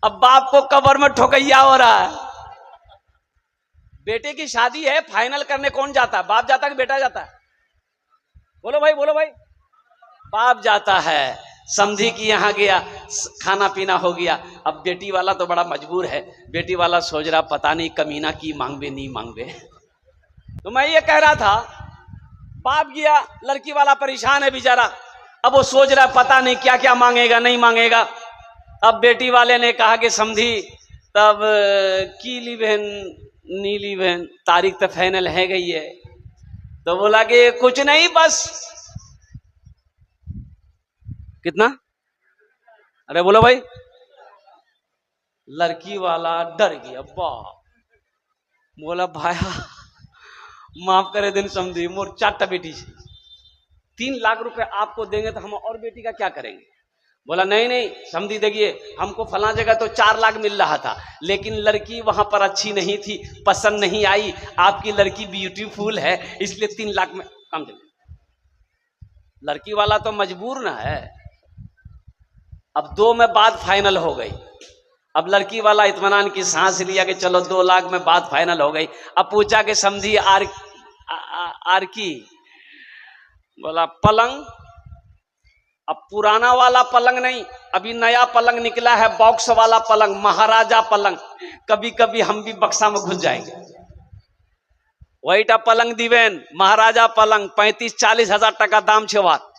अब बाप को कब्र में ठोकैया हो रहा है। बेटे की शादी है, फाइनल करने कौन जाता है? बाप जाता है कि बेटा जाता है? बोलो भाई, बोलो भाई। बाप जाता है। समधी की यहां गया, खाना पीना हो गया। अब बेटी वाला तो बड़ा मजबूर है। बेटी वाला सोच रहा पता नहीं कमीना की मांगवे नहीं मांगवे। तो मैं ये कह रहा था, बाप गया, लड़की वाला परेशान है बेचारा। अब वो सोच रहा पता नहीं क्या क्या मांगेगा नहीं मांगेगा। अब बेटी वाले ने कहा कि समधी तब की ली बहन नीली बहन, तारीख तो फाइनल है गई है। तो बोला कि कुछ नहीं, बस कितना, अरे बोलो भाई। लड़की वाला डर गया। बाप बोला भाया माफ करे दिन समझी, मोर 4 बेटी से 3 लाख रुपए आपको देंगे तो हम और बेटी का क्या करेंगे? बोला नहीं नहीं समझी, देखिए हमको फला जगह तो 4 लाख मिल रहा था, लेकिन लड़की वहां पर अच्छी नहीं थी, पसंद नहीं आई। आपकी लड़की ब्यूटीफुल है, इसलिए 3 लाख में कम देंगे। लड़की वाला तो मजबूर ना है। अब 2 में बात फाइनल हो गई। अब लड़की वाला इत्मीनान की सांस लिया कि चलो 2 लाख में बात फाइनल हो गई। अब पूछा कि समझी आर की? बोला पलंग। अब पुराना वाला पलंग नहीं, अभी नया पलंग निकला है, बॉक्स वाला पलंग, महाराजा पलंग। कभी कभी हम भी बक्सा में घुस जाएंगे। वहीटा पलंग दीवेन, महाराजा पलंग, 35-40 हजार टका दाम छे बात।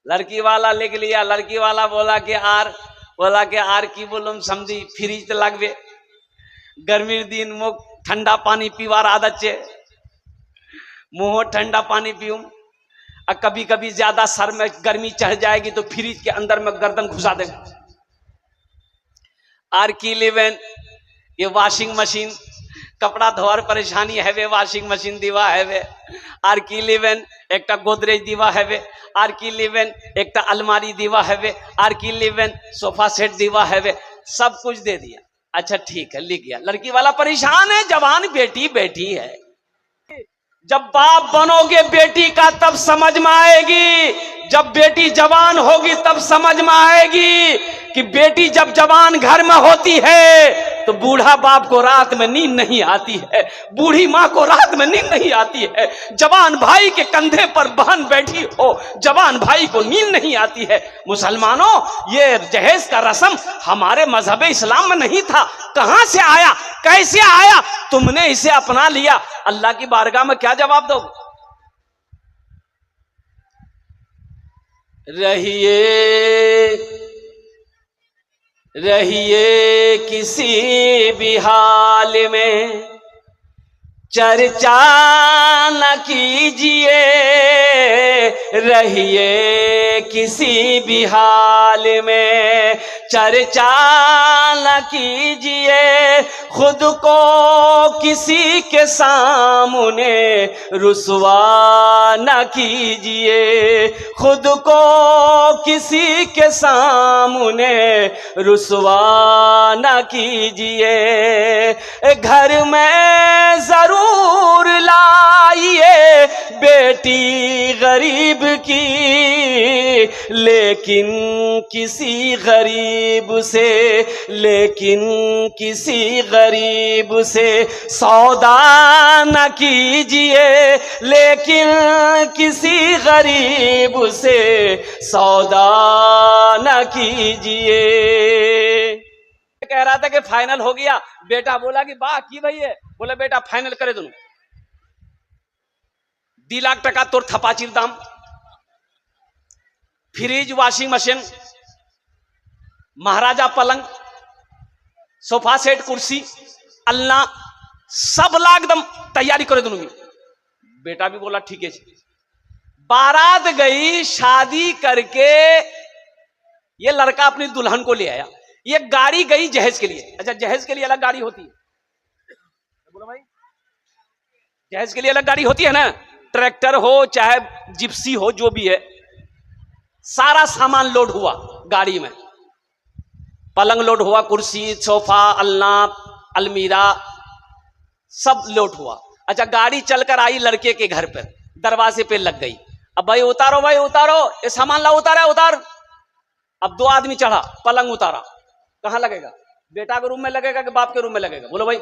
लड़की वाला लिख लिया। लड़की वाला बोला कि आर की बोलूं समझी, फ्रिज तो लगबे, गर्मी दिन मुख ठंडा पानी पीवार आदत छे, मुंह ठंडा पानी पीऊं। और कभी कभी ज्यादा सर में गर्मी चढ़ जाएगी तो फ्रिज के अंदर में गर्दन घुसा देगा। आर की लेवेन, ये वॉशिंग मशीन, कपड़ा धोवार परेशानी है वे, वॉशिंग मशीन दीवा है वे। आर की लेवेन एक गोदरेज दीवा है वे। आर की लेवेन एक अलमारी दीवा है वे। आर की लेवेन सोफा सेट दीवा है वे। सब कुछ दे दिया। अच्छा ठीक है, लिख गया। लड़की वाला परेशान है, जवान बेटी बैठी है। जब बाप बनोगे बेटी का तब समझ में आएगी, जब बेटी जवान होगी तब समझ में आएगी कि बेटी जब जवान घर में होती है तो बूढ़ा बाप को रात में नींद नहीं आती है, बूढ़ी माँ को रात में नींद नहीं आती है। जवान भाई के कंधे पर बहन बैठी हो, जवान भाई को नींद नहीं आती है। मुसलमानों, ये जहेज का रस्म हमारे मजहब इस्लाम में नहीं था। कहां से आया, कैसे आया, तुमने इसे अपना लिया। अल्लाह की बारगाह में क्या जवाब दो? रहिए किसी भी हाल में, चर्चा न कीजिए। रहिए किसी भी हाल में, चर्चा न कीजिए। खुद को किसी के सामने रुसवा न कीजिए। खुद को किसी के सामने रुसवा न कीजिए। घर में जरूर लाइए बेटी गरीब की, लेकिन किसी गरीब से सौदा न कीजिए। लेकिन किसी गरीब से सौदा न कीजिए। कह रहा था कि फाइनल हो गया। बेटा बोला कि वाह की भैया, बोले बेटा फाइनल करे दोनों। 2 लाख टका तोर थपाचिर दाम, फ्रिज, वॉशिंग मशीन, महाराजा पलंग, सोफा सेट, कुर्सी, अलना, सब लाख दम तैयारी करे दोनों। बेटा भी बोला ठीक है। बारात गई, शादी करके ये लड़का अपनी दुल्हन को ले आया। ये गाड़ी गई जहेज के लिए। अच्छा, जहेज के लिए अलग गाड़ी होती है, बोलो भाई, जहेज के लिए अलग गाड़ी होती है ना। ट्रैक्टर हो चाहे जिप्सी हो, जो भी है, सारा सामान लोड हुआ गाड़ी में। पलंग लोड हुआ, कुर्सी, सोफा, अलना, अलमीरा, सब लोड हुआ। अच्छा, गाड़ी चलकर आई लड़के के घर पर, दरवाजे पे लग गई। अब भाई उतारो, ये सामान ला, उतार। अब 2 आदमी चढ़ा, पलंग उतारा, कहाँ लगेगा? बेटा के रूम में लगेगा कि बाप के रूम में लगेगा? बोलो भाई,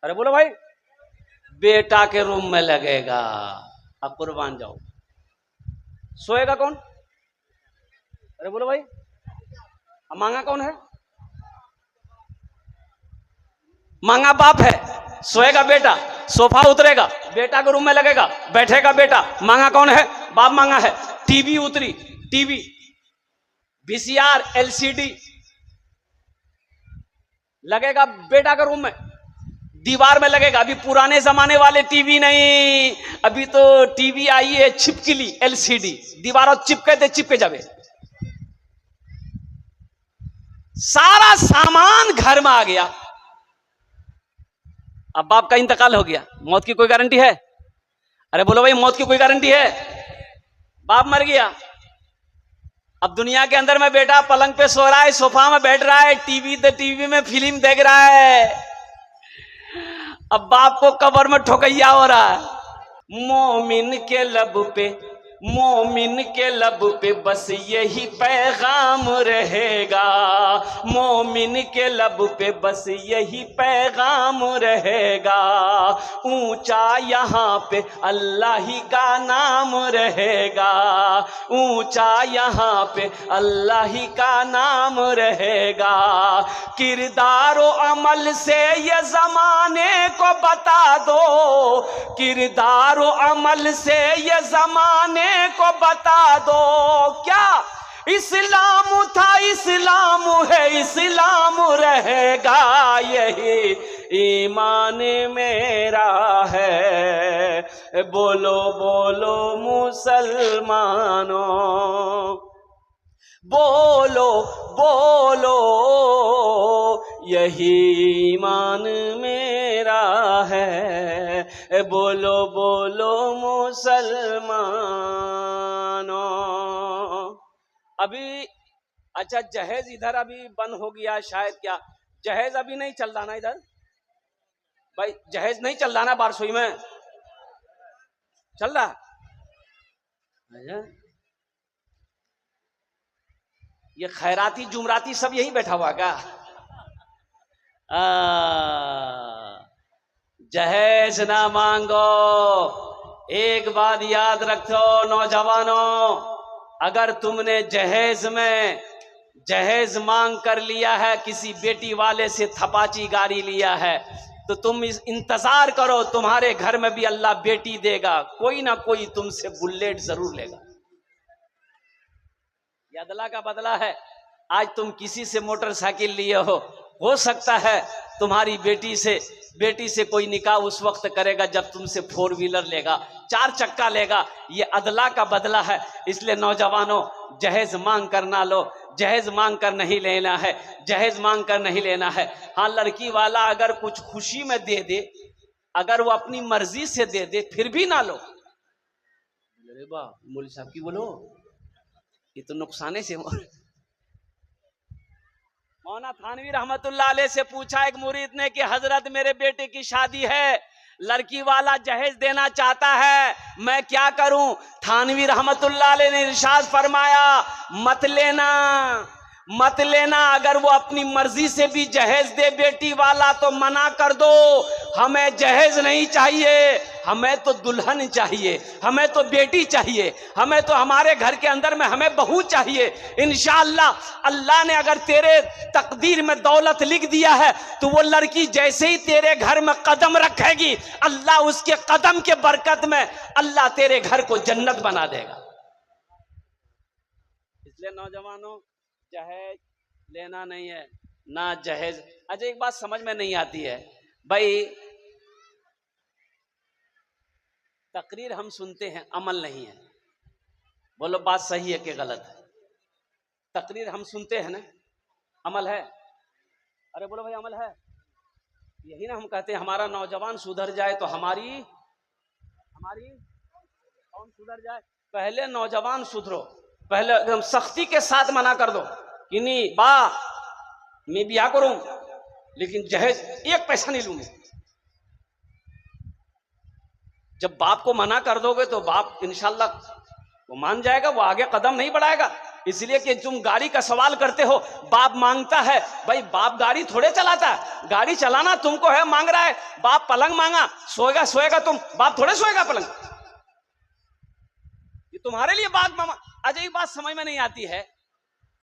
अरे बोलो भाई। बेटा के रूम में लगेगा। अब कुर्बान जाओ। सोएगा कौन? अरे बोलो भाई। अब मांगा कौन है? मांगा बाप है, सोएगा बेटा, सोफा उतरेगा, बेटा के रूम में लगेगा, बैठेगा बेटा। मांगा कौन है? बाप मांगा है। टीवी उतरी, टीवी, वीसीआर, एलसीडी लगेगा बेटा के रूम में, दीवार में लगेगा। अभी पुराने जमाने वाले टीवी नहीं, अभी तो टीवी आई है छिपकली, एलसीडी, दीवार चिपके थे, चिपके जावे। सारा सामान घर में आ गया। अब बाप का इंतकाल हो गया, मौत की कोई गारंटी है? अरे बोलो भाई, मौत की कोई गारंटी है? बाप मर गया। अब दुनिया के अंदर में बेटा पलंग पे सो रहा है, सोफा में बैठ रहा है, टीवी में फिल्म देख रहा है। अब बाप को कब्र में ठोकैया हो रहा है। मोमिन के लब पे, मोमिन के लब पे बस यही पैगाम रहेगा। मोमिन के लब पे बस यही पैगाम रहेगा। ऊंचा यहाँ पे अल्लाह ही का नाम रहेगा। ऊंचा यहाँ पे अल्लाह ही का नाम रहेगा। किरदार व अमल से ये जमाने को बता दो, किरदार व अमल से ये जमाने को बता दो। क्या इस्लाम था, इस्लाम है, इस्लाम रहेगा। यही ईमान मेरा है। बोलो बोलो मुसलमानों, बोलो बोलो, यही ईमान मेरा है। बोलो बोलो मुसलमानों। अभी अच्छा, जहेज इधर अभी बंद हो गया शायद। क्या जहेज अभी नहीं चल रहा ना इधर? भाई जहेज नहीं चल रहा ना बारसोई में? चल रहा? ये खैराती जुमराती सब यही बैठा हुआ क्या? जहेज ना मांगो। एक बात याद रखो नौजवानों, अगर तुमने जहेज में जहेज मांग कर लिया है, किसी बेटी वाले से थपाची गाड़ी लिया है, तो तुम इंतजार करो, तुम्हारे घर में भी अल्लाह बेटी देगा। कोई ना कोई तुमसे बुलेट जरूर लेगा। ये अदला का बदला है। आज तुम किसी से मोटरसाइकिल लिए हो सकता है तुम्हारी बेटी से कोई निकाह उस वक्त करेगा जब तुमसे 4 व्हीलर लेगा, 4 चक्का लेगा। ये अदला का बदला है। इसलिए नौजवानों, जहेज मांग कर ना लो, जहेज मांग कर नहीं लेना है, जहेज मांग कर नहीं लेना है। हाँ, लड़की वाला अगर कुछ खुशी में दे दे, अगर वो अपनी मर्जी से दे दे, फिर भी ना लो। अरे वाह, मौलवी साहब की बोलो, ये तो नुकसाने से। मौलाना थानवी रहमतुल्लाह अलैह से पूछा एक मुरीद ने कि हजरत मेरे बेटे की शादी है, लड़की वाला जहेज देना चाहता है, मैं क्या करूं? थानवी रहमतुल्लाह अलैह ने इरशाद फरमाया, मत लेना, मत लेना। अगर वो अपनी मर्जी से भी जहेज दे बेटी वाला तो मना कर दो। हमें जहेज नहीं चाहिए, हमें तो दुल्हन चाहिए, हमें तो बेटी चाहिए, हमें तो हमारे घर के अंदर में हमें बहू चाहिए। इंशाअल्लाह अल्लाह ने अगर तेरे तकदीर में दौलत लिख दिया है तो वो लड़की जैसे ही तेरे घर में कदम रखेगी, अल्लाह उसके कदम के बरकत में अल्लाह तेरे घर को जन्नत बना देगा। इसलिए नौजवानों, जहेज लेना नहीं है ना जहेज। अच्छा, एक बात समझ में नहीं आती है भाई, तकरीर हम सुनते हैं, अमल नहीं है। बोलो बात सही है कि गलत है? तकरीर हम सुनते हैं ना, अमल है? अरे बोलो भाई, अमल है? यही ना हम कहते हैं हमारा नौजवान सुधर जाए तो हमारी कौन सुधर जाए? पहले नौजवान सुधरो, पहले एकदम सख्ती के साथ मना कर दो कि नहीं बा, मैं ब्याह करूं लेकिन जहेज 1 पैसा नहीं लूंगी। जब बाप को मना कर दोगे तो बाप इंशाल्लाह वो मान जाएगा, वो आगे कदम नहीं बढ़ाएगा। इसलिए कि तुम गाड़ी का सवाल करते हो, बाप मांगता है, भाई बाप गाड़ी थोड़े चलाता है, गाड़ी चलाना तुमको है, मांग रहा है। बाप पलंग मांगा, सोएगा सोएगा तुम, बाप थोड़े सोएगा पलंग। ये तुम्हारे लिए बात मामा। अच्छा एक बात समझ में नहीं आती है